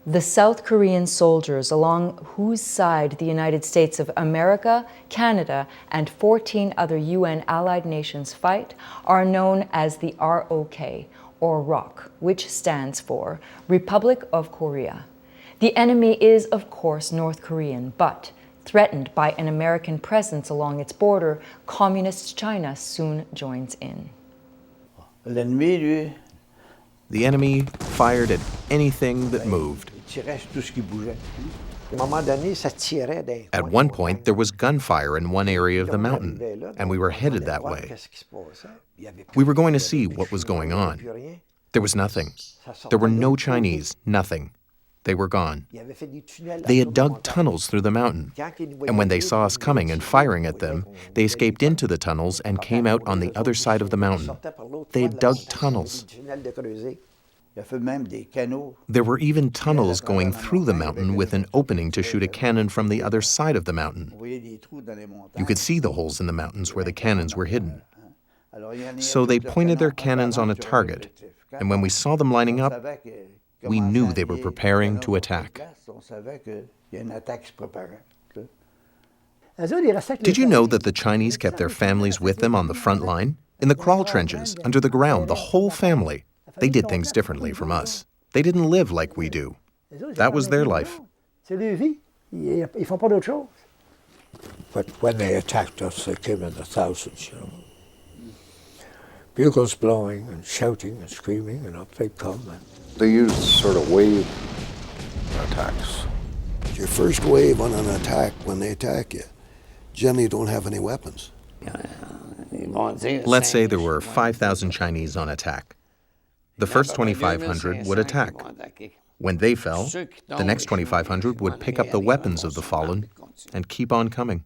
The South Korean soldiers, along whose side the United States of America, Canada, and 14 other UN allied nations fight, are known as the R.O.K, or R.O.K, which stands for Republic of Korea. The enemy is, of course, North Korean, but threatened by an American presence along its border, Communist China soon joins in. The enemy fired at anything that moved. At one point, there was gunfire in one area of the mountain, and we were headed that way. We were going to see what was going on. There was nothing. There were no Chinese, nothing. They were gone. They had dug tunnels through the mountain, and when they saw us coming and firing at them, they escaped into the tunnels and came out on the other side of the mountain. They had dug tunnels. There were even tunnels going through the mountain with an opening to shoot a cannon from the other side of the mountain. You could see the holes in the mountains where the cannons were hidden. So they pointed their cannons on a target, and when we saw them lining up, we knew they were preparing to attack. Did you know that the Chinese kept their families with them on the front line? In the crawl trenches, under the ground, the whole family. They did things differently from us. They didn't live like we do. That was their life. But when they attacked us, they came in the thousands, Bugles blowing and shouting and screaming, and up they come. They used sort of wave attacks. Your first wave on an attack, when they attack you, generally you don't have any weapons. Let's say there were 5,000 Chinese on attack. The first 2,500 would attack. When they fell, the next 2,500 would pick up the weapons of the fallen and keep on coming.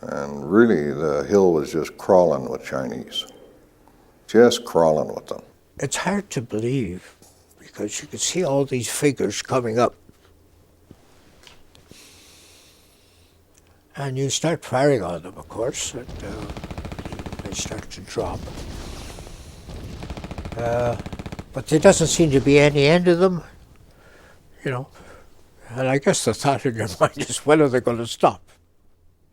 And really, the hill was just crawling with Chinese. Just crawling with them. It's hard to believe because you can see all these figures coming up. And you start firing on them, of course, and they start to drop. But there doesn't seem to be any end to them, And I guess the thought in your mind is, when are they going to stop?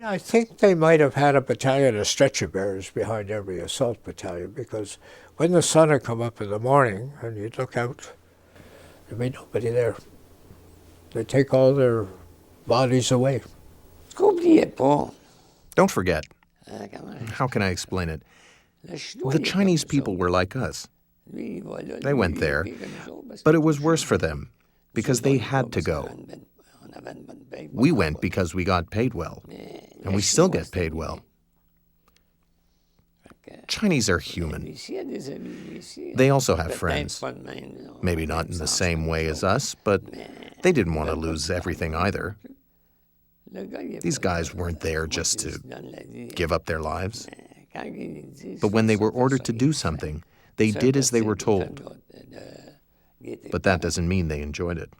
I think they might have had a battalion of stretcher bearers behind every assault battalion, because when the sun had come up in the morning and you'd look out, there'd be nobody there. They'd take all their bodies away. Don't forget. How can I explain it? The Chinese people were like us. They went there, but it was worse for them because they had to go. We went because we got paid well, and we still get paid well. Chinese are human. They also have friends. Maybe not in the same way as us, but they didn't want to lose everything either. These guys weren't there just to give up their lives. But when they were ordered to do something, they did as they were told. But that doesn't mean they enjoyed it.